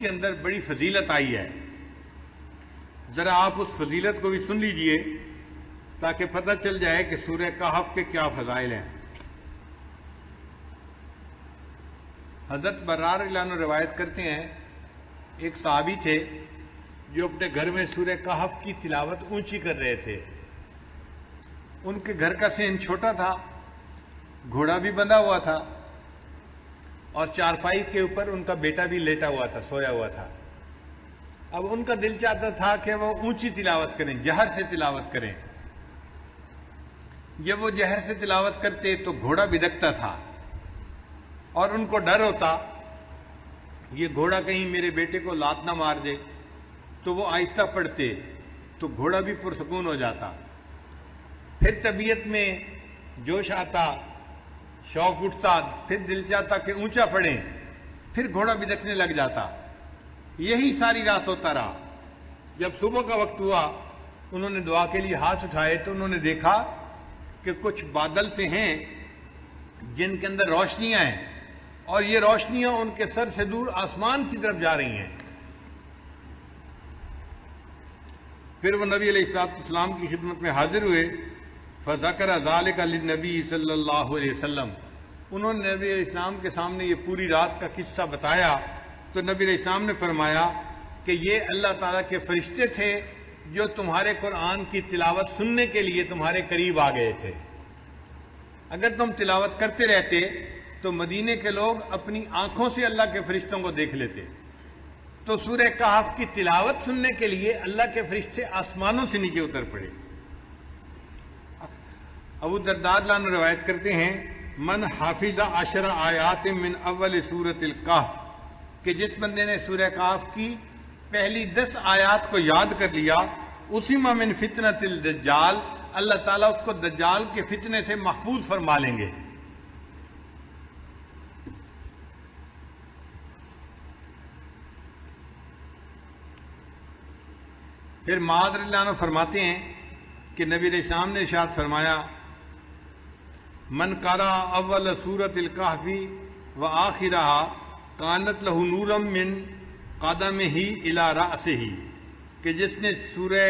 کے اندر بڑی فضیلت آئی ہے، ذرا آپ اس فضیلت کو بھی سن لیجئے تاکہ پتہ چل جائے کہ سورہ کہف کے کیا فضائل ہیں۔ حضرت برار رضی اللہ عنہ روایت کرتے ہیں، ایک صحابی تھے جو اپنے گھر میں سورہ کہف کی تلاوت اونچی کر رہے تھے۔ ان کے گھر کا صحن چھوٹا تھا، گھوڑا بھی بندھا ہوا تھا اور چارپائی کے اوپر ان کا بیٹا بھی لیٹا ہوا تھا، سویا ہوا تھا۔ اب ان کا دل چاہتا تھا کہ وہ اونچی تلاوت کریں، جہر سے تلاوت کریں۔ جب وہ جہر سے تلاوت کرتے تو گھوڑا بدکتا تھا اور ان کو ڈر ہوتا یہ گھوڑا کہیں میرے بیٹے کو لات نہ مار دے، تو وہ آہستہ پڑھتے تو گھوڑا بھی پرسکون ہو جاتا۔ پھر طبیعت میں جوش آتا، شوق اٹھتا، پھر دل چاہتا کہ اونچا پڑھیں، پھر گھوڑا بدکنے لگ جاتا۔ یہی ساری رات ہوتا رہا۔ جب صبح کا وقت ہوا انہوں نے دعا کے لیے ہاتھ اٹھائے تو انہوں نے دیکھا کہ کچھ بادل سے ہیں جن کے اندر روشنیاں ہیں اور یہ روشنیاں ان کے سر سے دور آسمان کی طرف جا رہی ہیں۔ پھر وہ نبی علیہ السلام کی خدمت میں حاضر ہوئے، فذکر ذلک للنبی صلی اللہ علیہ وسلم۔ انہوں نے نبی علیہ السلام کے سامنے یہ پوری رات کا قصہ بتایا تو نبی علیہ السلام نے فرمایا کہ یہ اللہ تعالیٰ کے فرشتے تھے جو تمہارے قرآن کی تلاوت سننے کے لیے تمہارے قریب آ گئے تھے۔ اگر تم تلاوت کرتے رہتے تو مدینے کے لوگ اپنی آنکھوں سے اللہ کے فرشتوں کو دیکھ لیتے۔ تو سورہ کہف کی تلاوت سننے کے لیے اللہ کے فرشتے آسمانوں سے نیچے اتر پڑے۔ ابو درداء رضی اللہ عنہ روایت کرتے ہیں، من حافظ 10 آیات من اول سورۃ الکہف، کہ جس بندے نے سورہ کہف کی پہلی 10 آیات کو یاد کر لیا، اسما من فتنۃ الدجال، اللہ تعالیٰ اس کو دجال کے فتنے سے محفوظ فرما لیں گے۔ پھر معاذ رضی اللہ عنہ فرماتے ہیں کہ نبی علیہ السلام نے ارشاد فرمایا، من قرأ اول سورۃ الکہف وآخرها کانت لہ نورا من قدمہ الی رأسہ، کہ جس نے سورہ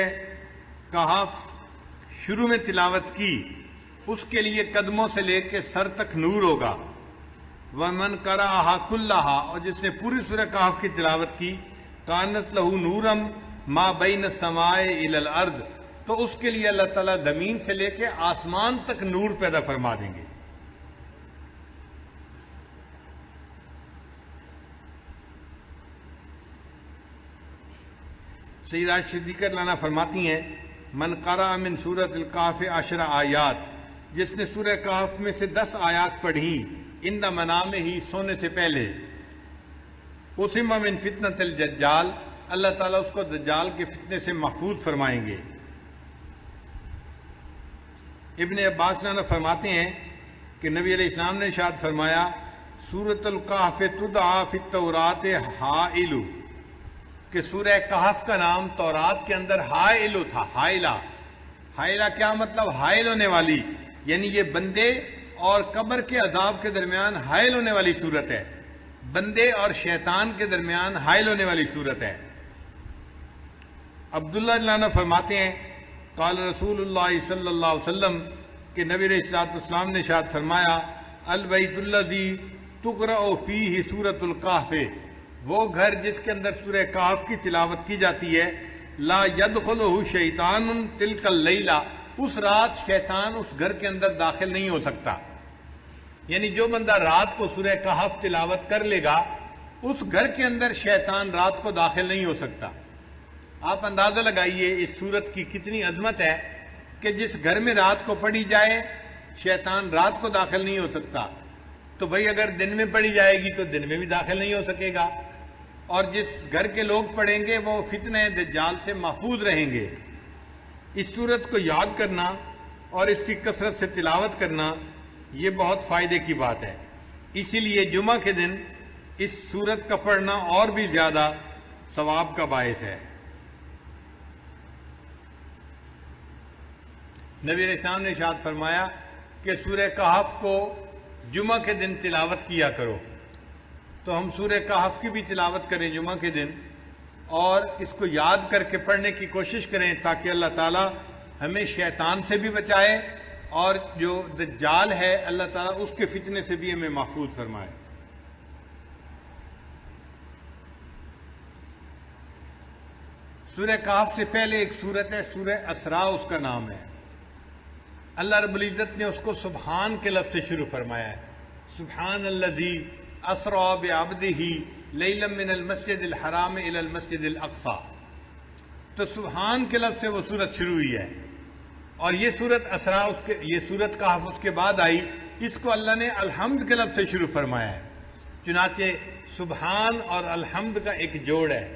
کہف شروع میں تلاوت کی اس کے لیے قدموں سے لے کے سر تک نور ہوگا۔ ومن قرأها کلها، اور جس نے پوری سورہ کہف کی تلاوت کی، کانت لہ نورا ما بین السماء الی الارض، تو اس کے لیے اللہ تعالیٰ زمین سے لے کے آسمان تک نور پیدا فرما دیں گے۔ سیدہ صدیقہ رضی اللہ عنہا فرماتی ہیں، من قرأ من سورۃ الکہف 10 آیات، جس نے سورہ کہف میں سے 10 آیات پڑھیں عند منامہ، سونے سے پہلے، اسم من فتنۃ الدجال، اللہ تعالیٰ اس کو دجال کے فتنے سے محفوظ فرمائیں گے۔ ابن عباس رضی اللہ عنہ فرماتے ہیں کہ نبی علیہ السلام نے ارشاد فرمایا، سورۃ الکہف تدعی فی التوراۃ حائل، کہ سورہ کہف کا نام تورات کے اندر حائل تھا۔ حائلہ کیا مطلب؟ حائل ہونے والی، یعنی یہ بندے اور قبر کے عذاب کے درمیان حائل ہونے والی صورت ہے، بندے اور شیطان کے درمیان حائل ہونے والی صورت ہے۔ عبداللہ رضی اللہ عنہ فرماتے ہیں، قال رسول اللہ صلی اللہ علیہ وسلم، کہ نبی علیہ السلام نے ارشاد فرمایا، البیت الذی تقرأ فیہ سورۃ الکہف، وہ گھر جس کے اندر سورہ کہف کی تلاوت کی جاتی ہے، لا یدخلہ شیطان تلک اللیلہ، اس رات شیطان اس گھر کے اندر داخل نہیں ہو سکتا۔ یعنی جو بندہ رات کو سورہ کہف تلاوت کر لے گا اس گھر کے اندر شیطان رات کو داخل نہیں ہو سکتا۔ آپ اندازہ لگائیے اس سورت کی کتنی عظمت ہے کہ جس گھر میں رات کو پڑھی جائے شیطان رات کو داخل نہیں ہو سکتا، تو بھئی اگر دن میں پڑھی جائے گی تو دن میں بھی داخل نہیں ہو سکے گا، اور جس گھر کے لوگ پڑھیں گے وہ فتنہ دجال سے محفوظ رہیں گے۔ اس سورت کو یاد کرنا اور اس کی کثرت سے تلاوت کرنا یہ بہت فائدے کی بات ہے، اسی لیے جمعہ کے دن اس سورت کا پڑھنا اور بھی زیادہ ثواب کا باعث ہے۔ نبی علیہ السلام نے ارشاد فرمایا کہ سورہ کہف کو جمعہ کے دن تلاوت کیا کرو۔ تو ہم سورہ کہف کی بھی تلاوت کریں جمعہ کے دن اور اس کو یاد کر کے پڑھنے کی کوشش کریں تاکہ اللہ تعالیٰ ہمیں شیطان سے بھی بچائے اور جو دجال ہے اللہ تعالیٰ اس کے فتنے سے بھی ہمیں محفوظ فرمائے۔ سورہ کہف سے پہلے ایک سورت ہے سورہ اسراء، اس کا نام ہے۔ اللہ رب العزت نے اس کو سبحان کے لفظ سے شروع فرمایا ہے، سبحان الذی اسریٰ بعبدہ لیلا من المسجد الحرام الی المسجد الاقصی۔ تو سبحان کے لفظ سے وہ سورت شروع ہوئی ہے، اور یہ سورت اسراء یہ سورت کہف اس کے بعد آئی، اس کو اللہ نے الحمد کے لفظ سے شروع فرمایا ہے۔ چنانچہ سبحان اور الحمد کا ایک جوڑ ہے۔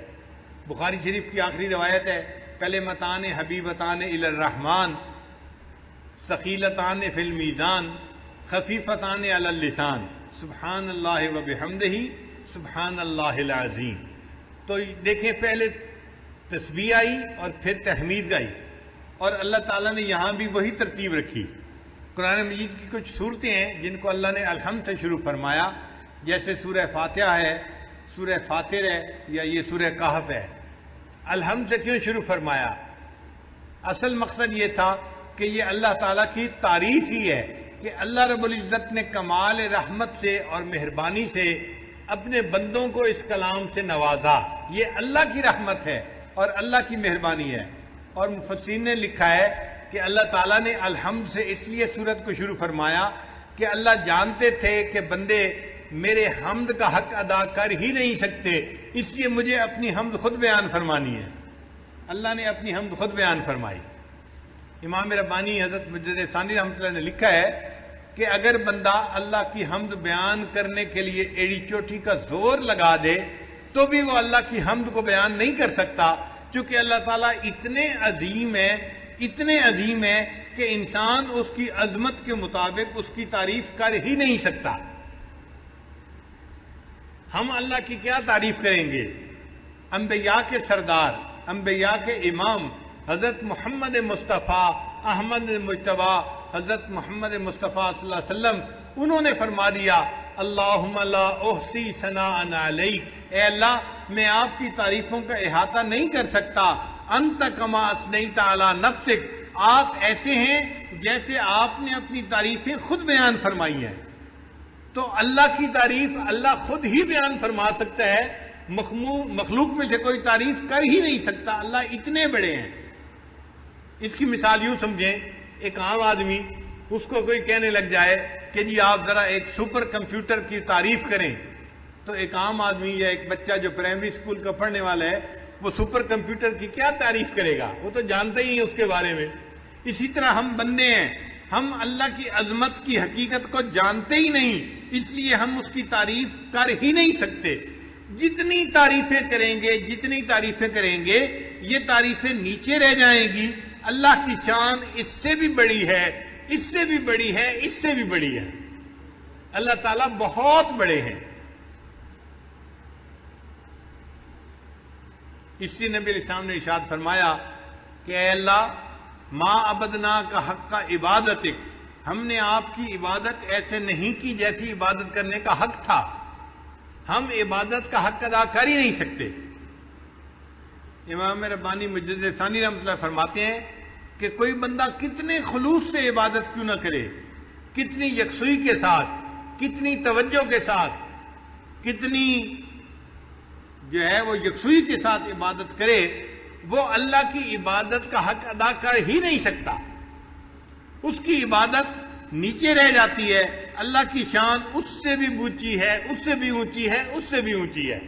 بخاری شریف کی آخری روایت ہے، کلمتان حبیبتان الی الرحمن ثقیلتان فی المیزان خفیفتان علی اللسان سبحان اللہ و بحمدہ سبحان اللہ العظیم۔ تو دیکھیں پہلے تسبیح آئی اور پھر تحمید آئی، اور اللہ تعالیٰ نے یہاں بھی وہی ترتیب رکھی۔ قرآن مجید کی کچھ صورتیں ہیں جن کو اللہ نے الحمد سے شروع فرمایا، جیسے سورہ فاتحہ ہے، سورہ فاطر ہے، یا یہ سورہ کہف ہے۔ الحمد سے کیوں شروع فرمایا؟ اصل مقصد یہ تھا کہ یہ اللہ تعالیٰ کی تعریف ہی ہے کہ اللہ رب العزت نے کمال رحمت سے اور مہربانی سے اپنے بندوں کو اس کلام سے نوازا۔ یہ اللہ کی رحمت ہے اور اللہ کی مہربانی ہے، اور مفسرین نے لکھا ہے کہ اللہ تعالیٰ نے الحمد سے اس لیے سورت کو شروع فرمایا کہ اللہ جانتے تھے کہ بندے میرے حمد کا حق ادا کر ہی نہیں سکتے، اس لیے مجھے اپنی حمد خود بیان فرمانی ہے۔ اللہ نے اپنی حمد خود بیان فرمائی۔ امام ربانی حضرت مجدد ثانی رحمۃ اللہ نے لکھا ہے کہ اگر بندہ اللہ کی حمد بیان کرنے کے لیے ایڑی چوٹی کا زور لگا دے تو بھی وہ اللہ کی حمد کو بیان نہیں کر سکتا، چونکہ اللہ تعالیٰ اتنے عظیم ہے کہ انسان اس کی عظمت کے مطابق اس کی تعریف کر ہی نہیں سکتا۔ ہم اللہ کی کیا تعریف کریں گے؟ انبیاء کے سردار، انبیاء کے امام حضرت محمد مصطفیٰ احمد مجتبیٰ حضرت محمد مصطفیٰ صلی اللہ علیہ وسلم، انہوں نے فرما دیا اللہم لا احصی ثناء علیک، اے اللہ میں آپ کی تعریفوں کا احاطہ نہیں کر سکتا، انت کما اثنیت علی نفسک، آپ ایسے ہیں جیسے آپ نے اپنی تعریفیں خود بیان فرمائی ہیں۔ تو اللہ کی تعریف اللہ خود ہی بیان فرما سکتا ہے، مخلوق میں سے کوئی تعریف کر ہی نہیں سکتا، اللہ اتنے بڑے ہیں۔ اس کی مثال یوں سمجھیں، ایک عام آدمی، اس کو کوئی کہنے لگ جائے کہ جی آپ ذرا ایک سپر کمپیوٹر کی تعریف کریں، تو ایک عام آدمی یا ایک بچہ جو پرائمری اسکول کا پڑھنے والا ہے وہ سپر کمپیوٹر کی کیا تعریف کرے گا؟ وہ تو جانتا ہی ہے اس کے بارے میں۔ اسی طرح ہم بندے ہیں، ہم اللہ کی عظمت کی حقیقت کو جانتے ہی نہیں، اس لیے ہم اس کی تعریف کر ہی نہیں سکتے۔ جتنی تعریفیں کریں گے یہ تعریفیں نیچے رہ جائیں گی۔ اللہ کی شان اس سے بھی بڑی ہے، اس سے بھی بڑی ہے، اس سے بھی بڑی ہے۔ اللہ تعالیٰ بہت بڑے ہیں۔ اسی نبی علیہ السلام نے ارشاد فرمایا کہ اے اللہ ما عبدنا کا حق کا عبادتک، ہم نے آپ کی عبادت ایسے نہیں کی جیسی عبادت کرنے کا حق تھا، ہم عبادت کا حق ادا کر ہی نہیں سکتے۔ امام ربانی مجدد ثانی رحمۃ اللہ فرماتے ہیں کہ کوئی بندہ کتنے خلوص سے عبادت کیوں نہ کرے، کتنی یکسوئی کے ساتھ، کتنی توجہ کے ساتھ، کتنی جو ہے وہ یکسوئی کے ساتھ عبادت کرے، وہ اللہ کی عبادت کا حق ادا کر ہی نہیں سکتا۔ اس کی عبادت نیچے رہ جاتی ہے، اللہ کی شان اس سے بھی اونچی ہے، اس سے بھی اونچی ہے، اس سے بھی اونچی ہے۔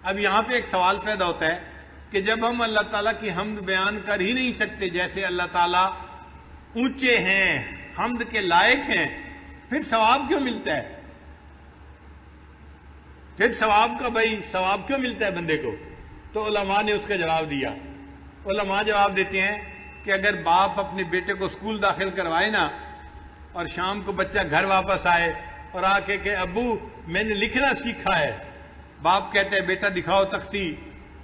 اب یہاں پہ ایک سوال پیدا ہوتا ہے کہ جب ہم اللہ تعالیٰ کی حمد بیان کر ہی نہیں سکتے، جیسے اللہ تعالیٰ اونچے ہیں، حمد کے لائق ہیں، پھر ثواب کیوں ملتا ہے؟ پھر ثواب کیوں ملتا ہے بندے کو؟ تو علماء نے اس کا جواب دیا۔ علماء جواب دیتے ہیں کہ اگر باپ اپنے بیٹے کو اسکول داخل کروائے نا، اور شام کو بچہ گھر واپس آئے اور آ کے کہ ابو میں نے لکھنا سیکھا ہے، باپ کہتا ہے بیٹا دکھاؤ تختی،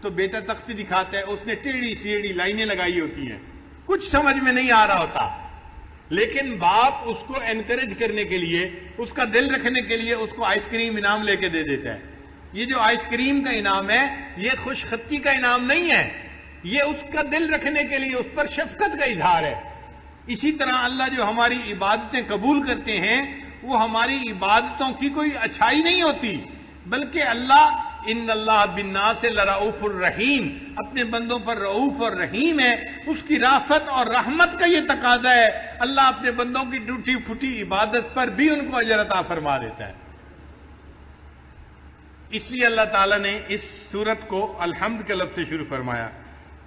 تو بیٹا تختی دکھاتا ہے، اس نے ٹیڑھی سیڑھی لائنیں لگائی ہوتی ہیں، کچھ سمجھ میں نہیں آ رہا ہوتا، لیکن باپ اس کو انکریج کرنے کے لیے، اس کا دل رکھنے کے لیے اس کو آئس کریم انعام لے کے دے دیتا ہے۔ یہ جو آئس کریم کا انعام ہے یہ خوش خطی کا انعام نہیں ہے، یہ اس کا دل رکھنے کے لیے اس پر شفقت کا اظہار ہے۔ اسی طرح اللہ جو ہماری عبادتیں قبول کرتے ہیں وہ ہماری عبادتوں کی کوئی اچھائی نہیں ہوتی، بلکہ اللہ ان اللہ بالناس لرؤوف الرحیم، اپنے بندوں پر رؤوف اور رحیم ہے، اس کی رافت اور رحمت کا یہ تقاضا ہے۔ اللہ اپنے بندوں کی ٹوٹی پھوٹی عبادت پر بھی ان کو اجر عطا فرما دیتا ہے۔ اس لیے اللہ تعالیٰ نے اس سورت کو الحمد کے لفظ سے شروع فرمایا۔